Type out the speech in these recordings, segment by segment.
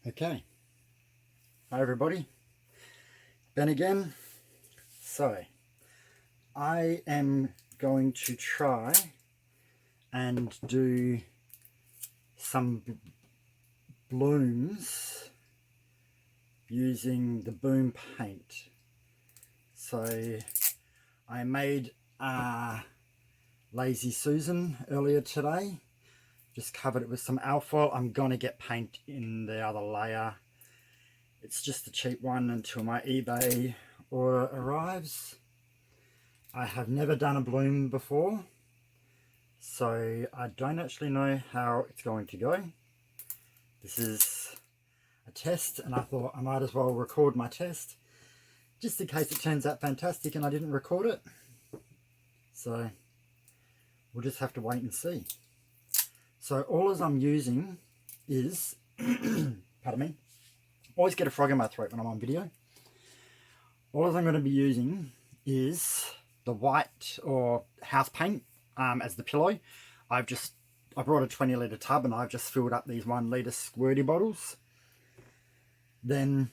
Okay, hi everybody, Ben again. So I am going to try and do some blooms using the boom paint. So I made a Lazy Susan earlier today, just covered it with some alfoil. I'm gonna get paint in the other layer. It's just a cheap one until my eBay order arrives. I have never done a bloom before, so I don't actually know how it's going to go. This is a test, and I thought I might as well record my test just in case it turns out fantastic and I didn't record it. So we'll just have to wait and see. So all as I'm using is pardon me, always get a frog in my throat when I'm on video. All as I'm going to be using is the white or house paint as the pillow. I brought a 20-litre tub and I've just filled up these 1-litre squirty bottles. Then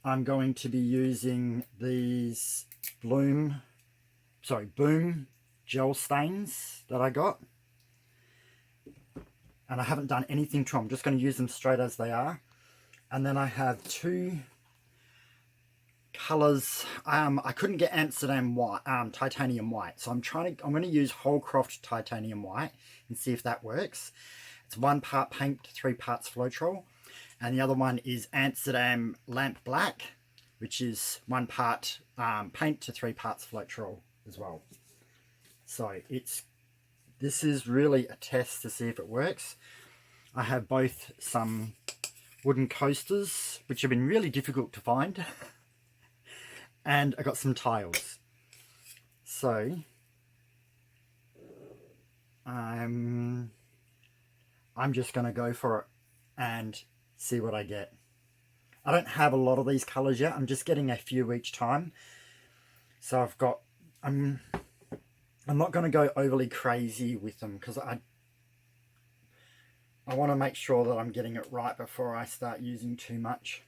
I'm going to be using these boom gel stains that I got, and I haven't done anything to them. I'm just going to use them straight as they are. And then I have two colors. I couldn't get Amsterdam white, titanium white, so I'm going to use Holcroft titanium white and see if that works. It's 1 part paint, 3 parts floetrol, and the other one is Amsterdam lamp black, which is 1 part paint to 3 parts floetrol as well. So this is really a test to see if it works. I have both some wooden coasters, which have been really difficult to find, and I got some tiles. So I'm just going to go for it and see what I get. I don't have a lot of these colors yet. I'm just getting a few each time. So I'm not going to go overly crazy with them because I want to make sure that I'm getting it right before I start using too much.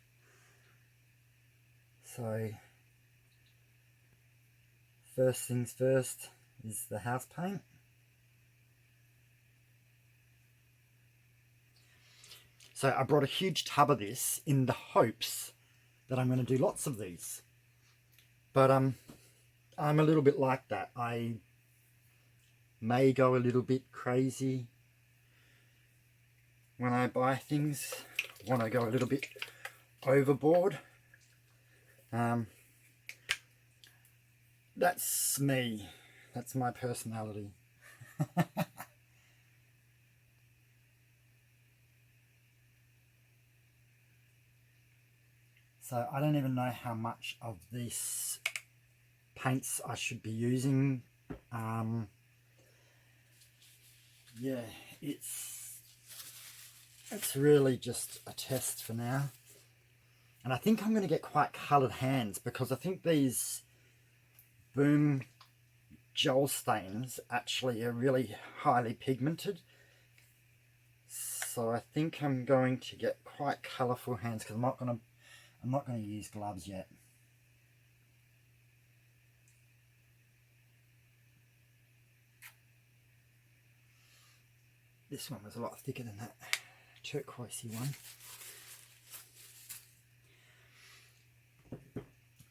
So first things first is the house paint. So I brought a huge tub of this in the hopes that I'm going to do lots of these. But I'm a little bit like that. I may go a little bit crazy when I buy things. I want to go a little bit overboard. That's me. That's my personality. So I don't even know how much of these paints I should be using. Yeah, it's really just a test for now. And I think I'm going to get quite coloured hands because I think these boom gel stains actually are really highly pigmented. So I think I'm going to get quite colourful hands because I'm not going to use gloves yet. This one was a lot thicker than that turquoisey one.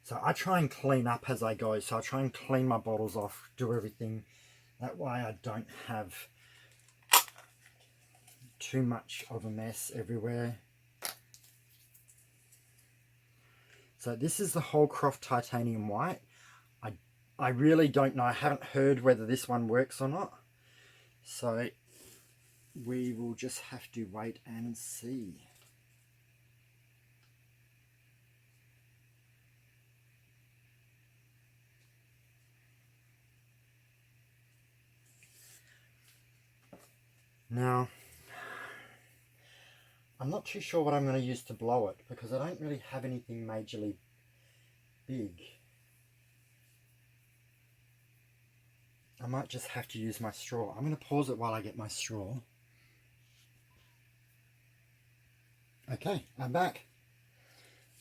So I try and clean up as I go. So I try and clean my bottles off, do everything. That way I don't have too much of a mess everywhere. So this is the Holcroft titanium white. I really don't know. I haven't heard whether this one works or not. So we will just have to wait and see. Now, I'm not too sure what I'm going to use to blow it because I don't really have anything majorly big. I might just have to use my straw. I'm going to pause it while I get my straw. Okay, I'm back.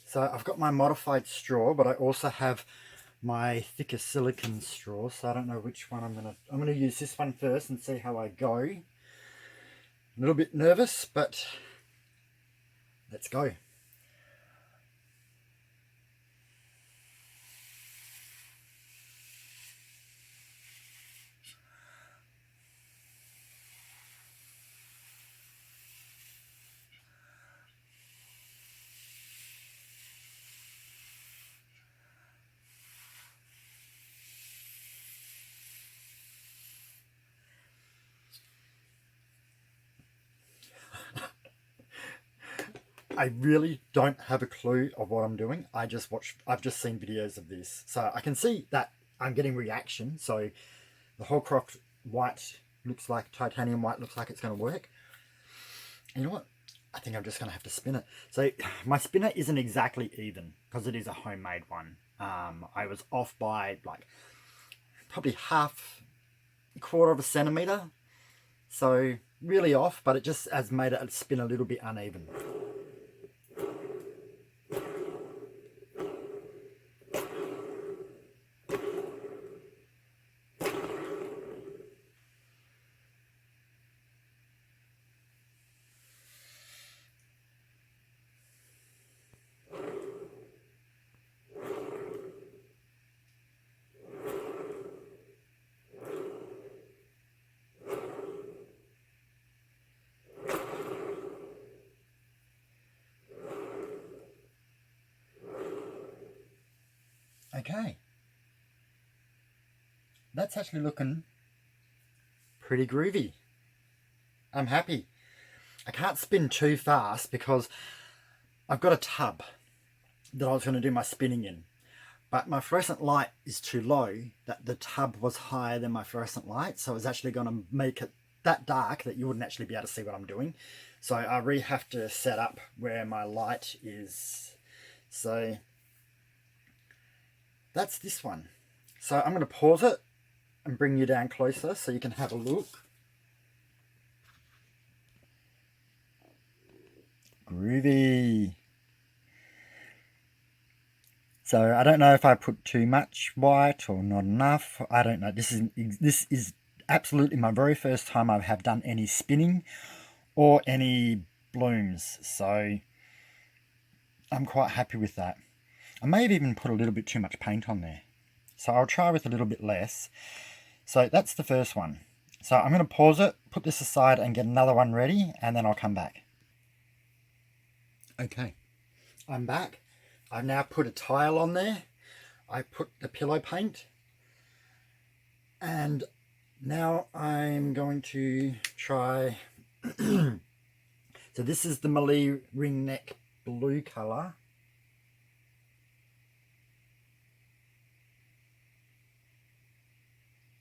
So I've got my modified straw, but I also have my thicker silicone straw, so I don't know which one I'm gonna use this one first and see how I go. A little bit nervous, but let's go. I really don't have a clue of what I'm doing. I've just seen videos of this. So I can see that I'm getting reaction. So the holcroft white looks like, titanium white looks like it's going to work. And you know what? I think I'm just going to have to spin it. So my spinner isn't exactly even because it is a homemade one. I was off by like probably a quarter of a centimetre. So really off, but it just has made it spin a little bit uneven. Okay, that's actually looking pretty groovy. I'm happy. I can't spin too fast because I've got a tub that I was going to do my spinning in, but my fluorescent light is too low that the tub was higher than my fluorescent light, so it's actually going to make it that dark that you wouldn't actually be able to see what I'm doing. So I really have to set up where my light is. So that's this one. So I'm going to pause it and bring you down closer so you can have a look. Groovy. So I don't know if I put too much white or not enough. I don't know. This is absolutely my very first time I have done any spinning or any blooms. So I'm quite happy with that. I may have even put a little bit too much paint on there. So I'll try with a little bit less. So that's the first one. So I'm going to pause it, put this aside and get another one ready, and then I'll come back. Okay, I'm back. I've now put a tile on there. I put the pillow paint. And now I'm going to try... So this is the Mallee ring neck blue colour.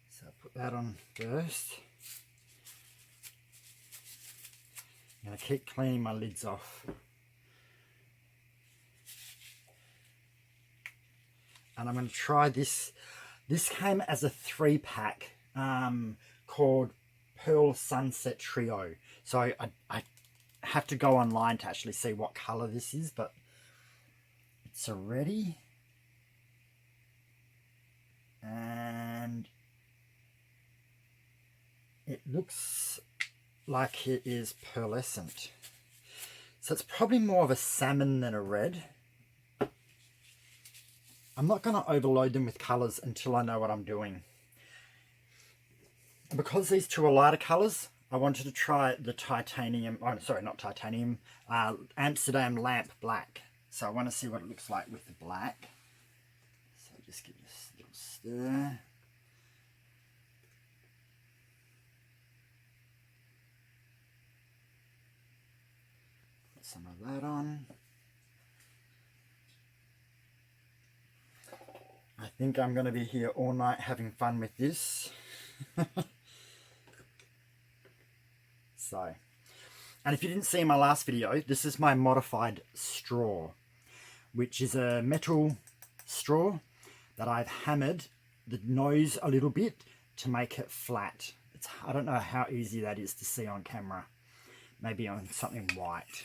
So I'll put that on first. I'm going to keep cleaning my lids off. And I'm going to try this. This came as a 3-pack called Pearl Sunset Trio. So I have to go online to actually see what colour this is, but it's ready. And it looks like it is pearlescent. So it's probably more of a salmon than a red. I'm not going to overload them with colours until I know what I'm doing. Because these two are lighter colours, I wanted to try the titanium, oh sorry, not titanium, Amsterdam lamp black. So I want to see what it looks like with the black. So just give this a little stir. Put some of that on. I think I'm going to be here all night having fun with this. So, and if you didn't see my last video, this is my modified straw, which is a metal straw that I've hammered the nose a little bit to make it flat. I don't know how easy that is to see on camera. Maybe on something white.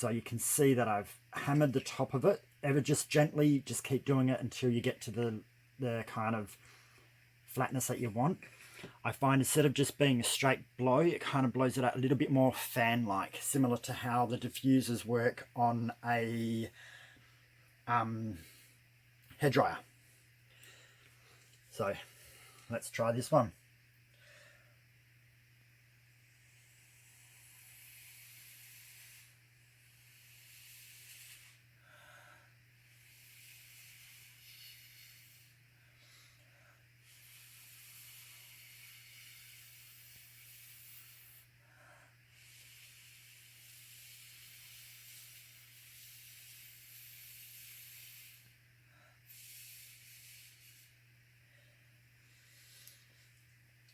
So you can see that I've hammered the top of it ever just gently. Just keep doing it until you get to the kind of flatness that you want. I find instead of just being a straight blow, it kind of blows it out a little bit more fan-like, similar to how the diffusers work on a hairdryer. So let's try this one.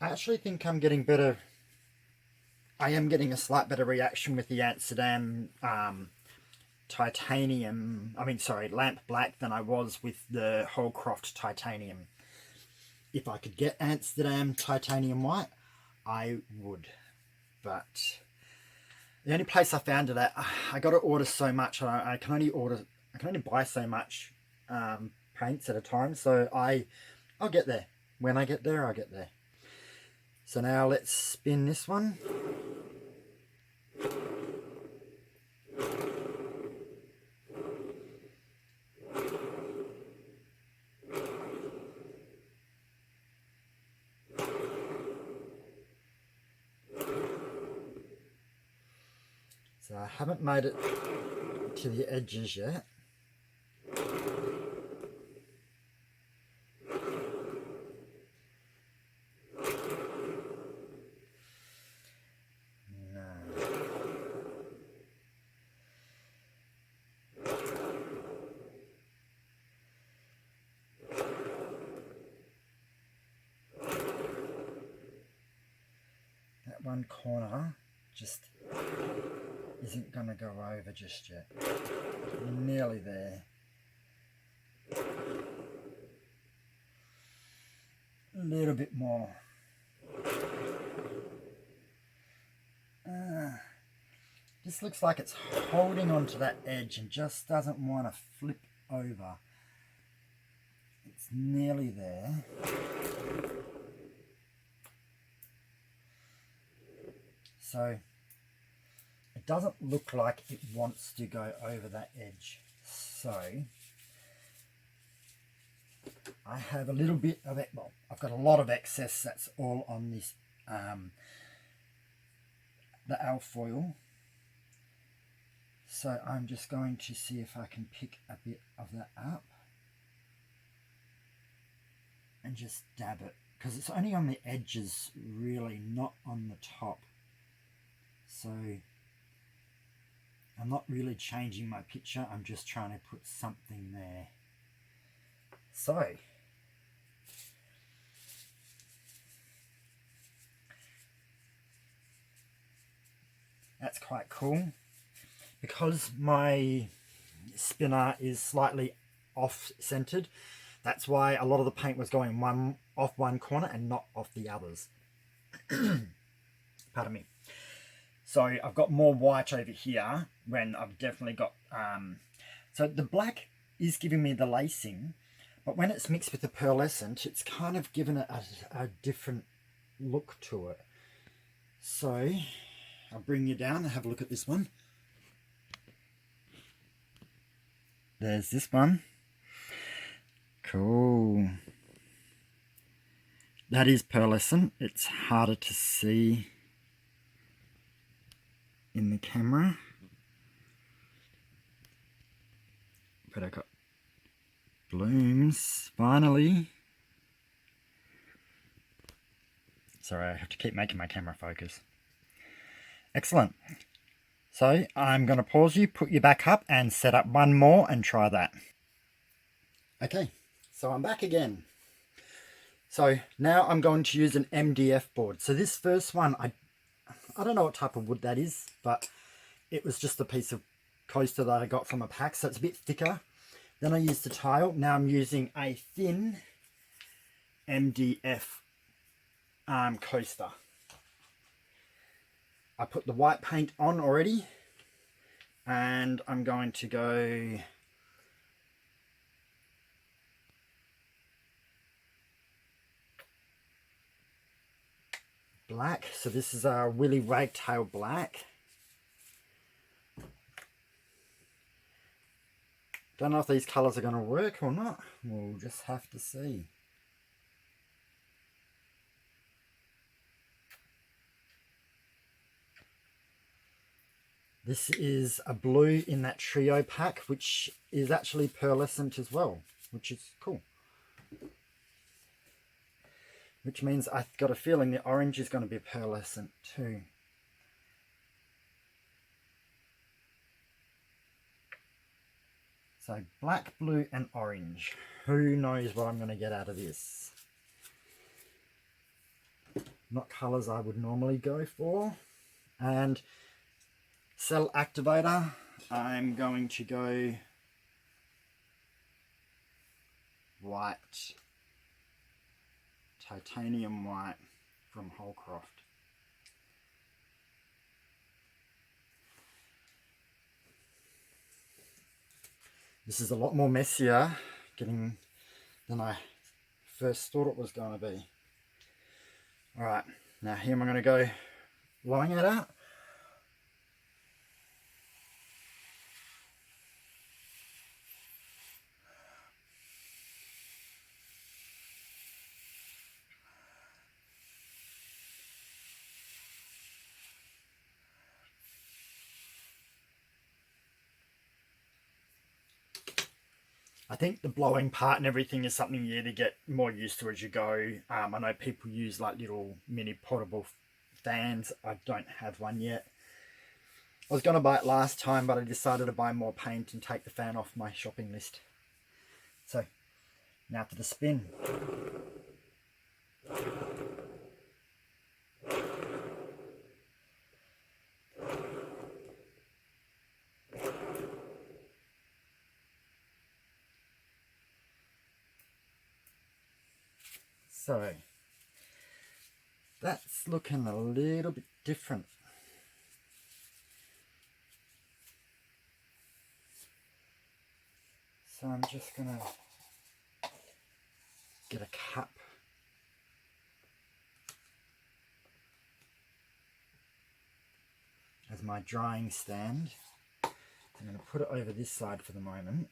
I actually think I'm getting better. I am getting a slight better reaction with the Amsterdam lamp black than I was with the Holcroft titanium. If I could get Amsterdam titanium white, I would. But the only place I found it at, I got to order so much. I can only buy so much paints at a time. So I'll get there. When I get there, I'll get there. So now let's spin this one. So I haven't made it to the edges yet. That one corner just isn't going to go over just yet. Nearly there. A little bit more. This looks like it's holding onto that edge and just doesn't want to flip over. It's nearly there. So it doesn't look like it wants to go over that edge. So I have a little bit of it. Well, I've got a lot of excess. That's all on this the alfoil. So I'm just going to see if I can pick a bit of that up and just dab it, because it's only on the edges really, not on the top. So I'm not really changing my picture, I'm just trying to put something there. So that's quite cool. Because my spinner is slightly off-centered, that's why a lot of the paint was going off one corner and not off the others. Pardon me. So I've got more white over here when I've definitely got... so the black is giving me the lacing, but when it's mixed with the pearlescent, it's kind of given it a different look to it. So I'll bring you down and have a look at this one. There's this one. Cool. That is pearlescent. It's harder to see in the camera. But I got blooms, finally. Sorry, I have to keep making my camera focus. Excellent. So I'm going to pause you, put you back up and set up one more and try that. Okay, so I'm back again. So now I'm going to use an MDF board. So this first one, I don't know what type of wood that is, but it was just a piece of coaster that I got from a pack, so it's a bit thicker. Then I used the tile. Now I'm using a thin MDF coaster. I put the white paint on already. and I'm going to go black. So this is our Willy Wagtail black. Don't know if these colours are going to work or not. We'll just have to see. This is a blue in that trio pack, which is actually pearlescent as well, which is cool. Which means I've got a feeling the orange is going to be pearlescent too. So black, blue and orange. Who knows what I'm going to get out of this? Not colours I would normally go for. And cell activator, I'm going to go white. Titanium white from Holcroft. This is a lot more messier getting than I first thought it was going to be. Alright, now here I'm going to go blowing it out. I think the blowing part and everything is something you to get more used to as you go. I know people use like little mini portable fans. I don't have one yet. I was going to buy it last time, but I decided to buy more paint and take the fan off my shopping list. So, now to the spin. So, that's looking a little bit different. So I'm just going to get a cup. As my drying stand. I'm going to put it over this side for the moment.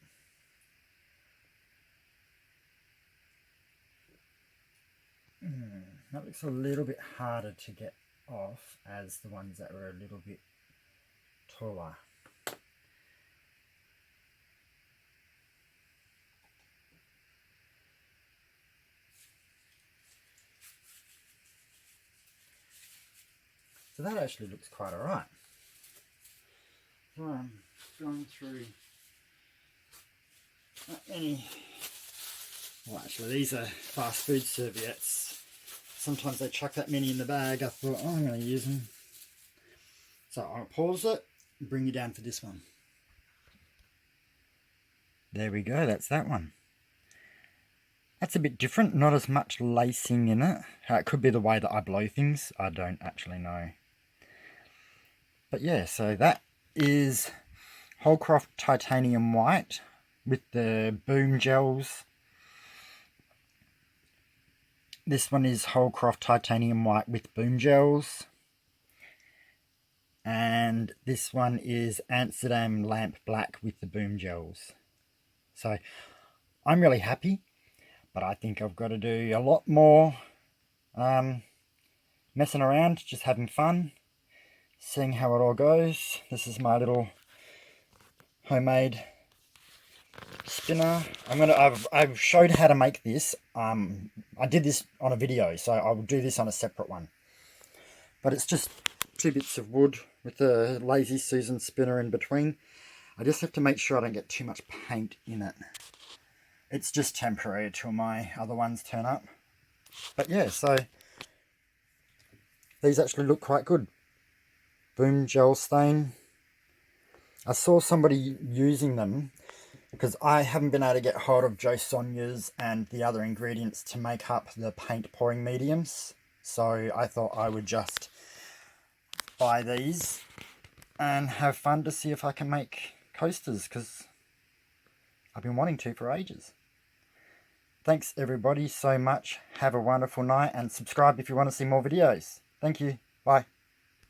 That looks a little bit harder to get off as the ones that were a little bit taller. So that actually looks quite alright. So I'm going through not many. Well, actually, these are fast food serviettes. Sometimes they chuck that many in the bag. I thought, oh, I'm going to use them. So I'll pause it and bring you down for this one. There we go, that's that one. That's a bit different, not as much lacing in it. It could be the way that I blow things, I don't actually know. But yeah, so that is Holcroft Titanium White with the boom gels. This one is Holcroft Titanium White with boom gels. And this one is Amsterdam Lamp Black with the boom gels. So I'm really happy, but I think I've got to do a lot more messing around, just having fun, seeing how it all goes. This is my little homemade spinner. I've showed how to make this. I did this on a video, so I will do this on a separate one. But it's just 2 bits of wood with a Lazy Susan spinner in between. I just have to make sure I don't get too much paint in it. It's just temporary until my other ones turn up. But yeah, so these actually look quite good. Boom gel stain. I saw somebody using them because I haven't been able to get hold of Joe Sonia's and the other ingredients to make up the paint pouring mediums. So I thought I would just buy these and have fun to see if I can make coasters, because I've been wanting to for ages. Thanks everybody so much. Have a wonderful night, and subscribe if you want to see more videos. Thank you. Bye.